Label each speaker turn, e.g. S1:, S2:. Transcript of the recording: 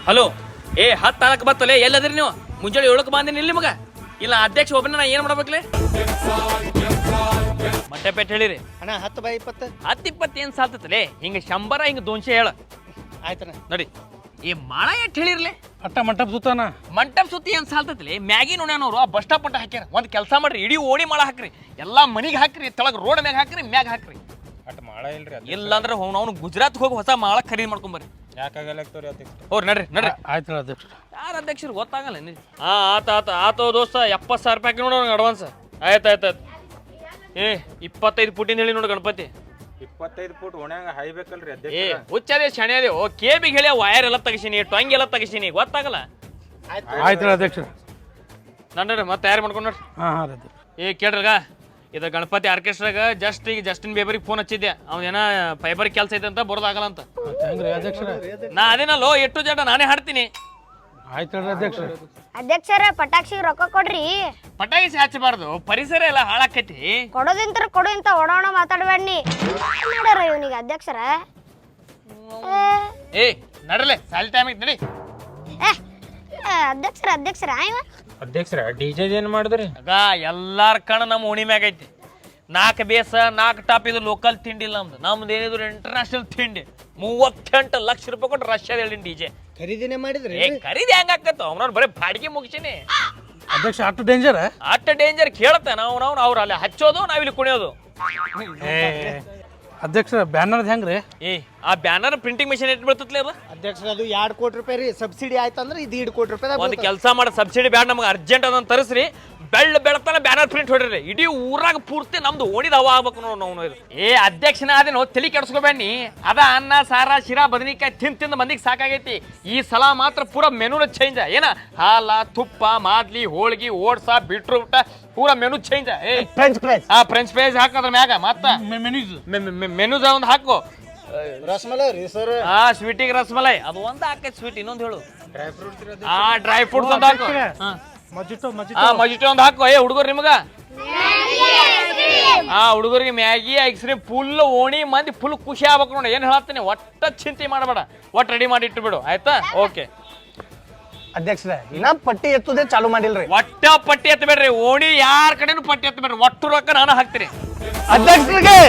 S1: hello ಏ 10 ಬತ್ತಲೆ ಎಲ್ಲದ್ರಿ ನೀವು ಮುಂಜಾನೆ 7ಕ್ಕೆ ಬಂದಿನಿ ಇಲ್ಲಿ ಮಗ ಇಲ್ಲ ಅಧ್ಯಕ್ಷ ಒಬ್ಬನ ನಾ ಏನ್ ಮಾಡ್ಬೇಕ್ಲೆ ಮಂಟಪೇಟ್ ಹೇಳಿರಿ
S2: ಅಣ್ಣ 10 ಬೈ 20
S1: 10-20 ಏನ್ ಸಾಲ್ತತಲೆ ಹಿಂಗ 100 ಹಿಂಗ 200 ಹೇಳ
S2: ಆಯ್ತಣ್ಣ
S1: ನೋಡಿ ಈ ಮಾಳ ಎಟ್ ಹೇಳಿರ್ಲೆ
S3: ಅಟ್ಟ ಮಂಟಪ ಸುತ್ತಾನ
S1: ಮಂಟಪ ಸುತ್ತಿ ಏನ್ ಸಾಲ್ತತಲೆ ಮ್ಯಾಗಿ ನೋಡ್ಯಾನವ್ರು ಆ ಬಸ್ ಸ್ಟಾಪ್ ಅಂತ ಹಾಕ್ಯಾರ ಒಂದ್ ಕೆಲಸ ಮಾಡ್ರಿ ಇಡೀ ಓಣಿ ಮಾಳ ಹಾಕ್ರಿ ಎಲ್ಲಾ ಮನಿಗೆ ಹಾಕ್ರಿ ತೆಳಗ್ ರೋಡ್ ಮ್ಯಾಗ ಹಾಕ್ರಿ ಮ್ಯಾಗ ಹಾಕ್ರಿ
S3: ಅಟ್ಟ ಮಾಡ ಇಲ್ರಿ
S1: ಇಲ್ಲಾಂದ್ರೆ ಅವ್ನು ಗುಜರಾತ್ ಹೋಗಿ ಹೊಸ ಮಾಳ ಖರೀದಿ ಮಾಡ್ಕೊಂಬರ್ರಿ
S3: ಯಾಕಾಗಲ್ಲ ಅಧ್ಯಕ್ಷ
S1: ಹೋರ್ ನಡ್ರಿ ನಡ್ರಿ
S3: ಆಯ್ತು ಅಧ್ಯಕ್ಷ
S1: ಯಾರು ಅಧ್ಯಕ್ಷರು ಗೊತ್ತಾಗಲ್ಲ ನೀವು ಆತ ದೋಸ್ತ 70,000 ರೂಪಾಯಿ ನೋಡು ಅಡ್ವಾನ್ಸ್ ಆಯ್ತು ಏ 25 ಫುಟಿನ ಹೇಳಿ ನೋಡು ಗಣಪತಿ
S3: 25 ಫುಟ್ ಒಣಂಗ ಹಾಯ್ಬೇಕಲ್ರಿ
S1: ಏ ಹುಚ್ಚದೆ ಶಣೆ ಅದೇ ಓ ಕೇಬಿಗೆ ಹೇಳಿ ವೈರ್ ಎಲ್ಲ ತೆಗಿಸೀನಿ ಟೊಂಗ್ ಎಲ್ಲ ತೆಗಿಸೀನಿ ಗೊತ್ತಾಗಲ್ಲ
S3: ಆಯ್ತು ಅಧ್ಯಕ್ಷ
S1: ನಡ್ರಿ ಮತ್ತೆ ತಯಾರು ಮಾಡ್ಕೊಂಡು ನೋಡ್ರಿ
S3: ಹಾಂ
S1: ಏ ಕೇಳ್ರಗ ಇದು ಗಣಪತಿ ಆರ್ಕೆಸ್ಟ್ರಾಗ ಈಗ ಜಸ್ಟಿನ್ ಬೇಬರಿಗೆ ಫೋನ್ ಹಚ್ಚಿದ್ದೆ ಅವನೇನ ಫೈಬರ್ ಕೆಲಸ ಐತೆ ಅಂತ ಬರೋದಾಗಲ್ಲ ಅಂತ
S3: ಹೆಂಗ್ರಿ ಅಧ್ಯಕ್ಷರ
S1: ನಾ ಅದೇನಲ್ಲೋ ಎಷ್ಟು ಜಟ ನಾನೇ ಹಾಡ್ತೀನಿ
S3: ಆಯ್ತು ಅಧ್ಯಕ್ಷ
S4: ಅಧ್ಯಕ್ಷರ ಪಟಾಕ್ಷಿ ರೊಕ್ಕ ಕೊಡ್ರಿ
S1: ಪಟಾಕಿ ಹಚ್ಚಬಾರ್ದು ಪರಿಸರ ಎಲ್ಲ ಹಾಳಾಕೈತಿ
S4: ಕೊಡೋದಿಂತರ ಕೊಡು ಇಂತ ಒಡೋಣ ಮಾತಾಡ್ಬೇಡಿ ಮಾಡ್ಯಾರ ಇವನಿಗೆ ಅಧ್ಯಕ್ಷರ
S1: ಏ ನಡ್ರಲೆ ಸಾಲಿ ಟೈಮ್ ಐತಿ ನಡಿ
S4: ಅಧ್ಯಕ್ಷರ ಇವ
S3: ಅಧ್ಯಕ್ಷರ ಡಿಜೆ ಏನ್ ಮಾಡಿದ್ರಿ
S1: ಆಗ ಎಲ್ಲಾರ ಕಣ ನಮ್ಮ ಓಣಿ ಮ್ಯಾಗ ಐತಿ 4 ಬೇಸ 4 ಟಾಪ್ ಇದು ಲೋಕಲ್ ತಿಂಡಿ ಇಲ್ಲ ನಮ್ದು ಏನಿದ್ರು ಇಂಟರ್ನ್ಯಾಷನಲ್ ತಿಂಡಿ 38 ಲಕ್ಷ ರೂಪಾಯಿ ಕೊಟ್ಟು ರಷ್ಯಾದ ಹೇಳಿ ಡಿಜೆ
S2: ಖರೀದಿನೇ ಮಾಡಿದ್ರಿ
S1: ಏ ಖರೀದಿ ಹೆಂಗ ಆಕತ್ತ ಅವ್ನವ್ರು ಬರೀ ಬಾಡಿಗೆ ಮುಗಿಸಿನಿ
S3: ಅಧ್ಯಕ್ಷ ಅಷ್ಟು ಡೇಂಜರ್
S1: ಅಟ್ಟ ಡೇಂಜರ್ ಕೇಳತ್ತೆ ನಾವು ಅವ್ರು ಅಲ್ಲಿ ಹಚ್ಚೋದು ನಾವಿಲ್ಲಿ ಕುಣಿಯೋದು
S3: ಅಧ್ಯಕ್ಷ ಬ್ಯಾನರ್ ಹೆಂಗ್ರಿ
S1: ಏ ಆ ಬ್ಯಾನರ್ ಪ್ರಿಂಟಿಂಗ್ ಮಿಷನ್ ಎಟ್ ಬೀಳ್ತತ್ಲೆ ಅದು
S2: ಅಧ್ಯಕ್ಷರ ಅದು 2 ಕೋಟಿ ರೂಪಾಯಿ ರೀ ಸಬ್ಸಿಡಿ ಆಯ್ತಂದ್ರೆ ಇದು 2 ಕೋಟಿ ರೂಪಾಯಿ
S1: ಒಂದು ಕೆಲಸ ಮಾಡೋ ಸಬ್ಸಿಡಿ ಬ್ಯಾಡ್ ನಮಗೆ ಅರ್ಜೆಂಟ್ ಅದನ್ನ ತರಿಸ್ರಿ ಬೆಳತನ ಬ್ಯಾನರ್ ಪ್ರಿಂಟ್ ಹೊಡ್ರಿ ಇಡೀ ಊರಾಗ ಪೂರ್ತಿ ನಮ್ದು ಓಣಿದ ಹವಾ ಆಗ್ಬೇಕು ನಾವು ಏ ಅಧ್ಯಕ್ಷನ ಅದೇನೋ ತಲೆ ಕೆಡ್ಸ್ಕೊಬೇಡಿ ಅದ ಅನ್ನ ಸಾರ ಶಿರಾ ಬದನಿಕಾಯಿ ತಿಂದು ಮಂದಿಗೆ ಸಾಕಾಗೈತಿ ಈ ಸಲ ಮಾತ್ರ ಪೂರಾ ಮೆನುನ ಚೇಂಜ್ ಏನ ಹಾಲ ತುಪ್ಪ ಮಾದ್ಲಿ ಹೋಳ್ಗಿ ಓಡ್ಸ ಬೀಟ್ರೂಟ ಪೂರಾ ಮೆನು ಚೇಂಜ್ ಏ ಫ್ರೆಂಚ್ ಫ್ರೈಸ್ ಹಾಕೋದ್ರ ಮ್ಯಾಗ ಮತ್ತ ಮೆನುದ ಒಂದು ಹಾಕು
S2: ರಸಮಲೈ ರೀ ಸರ್
S1: ಸ್ವೀಟಿಗೆ ರಸಮಲೈ ಅದು ಒಂದು ಹಾಕೈತಿ ಸ್ವೀಟ್ ಇನ್ನೊಂದು ಹೇಳು ಡ್ರೈ ಫ್ರೂಟ್ಸ್ ಒಂದು ಹಾಕು ಮಜಿಟೋ ಒಂದು ಹಾಕೋ ಏ ಹುಡುಗರು ನಿಮಗ ಹುಡುಗರಿಗೆ ಮ್ಯಾಗಿ ಐಸ್ ಕ್ರೀಮ್ ಫುಲ್ ಓಣಿ ಮಂದಿ ಫುಲ್ ಖುಷಿ ಆಗ್ಬೇಕು ನೋಡಿ ಏನ್ ಹೇಳ್ತೀನಿ ಒಟ್ಟ ಚಿಂತೆ ಮಾಡಬೇಡ ಒಟ್ಟು ರೆಡಿ ಮಾಡಿ ಇಟ್ಟು ಬಿಡು ಆಯ್ತಾ ಓಕೆ
S2: ಅಧ್ಯಕ್ಷರ ಇನ್ನ ಪಟ್ಟಿ ಎತ್ತುದೇ ಚಾಲು ಮಾಡಿಲ್ರಿ
S1: ಒಟ್ಟ ಪಟ್ಟಿ ಎತ್ತಬೇಡ್ರಿ ಓಣಿ ಯಾರ ಕಡೆನೂ ಪಟ್ಟಿ ಎತ್ತಬೇಡ್ರಿ ಒಟ್ಟು ರೊಕ್ಕ ನಾನು ಹಾಕ್ತೀನಿ
S2: ಅಧ್ಯಕ್ಷರಿಗೆ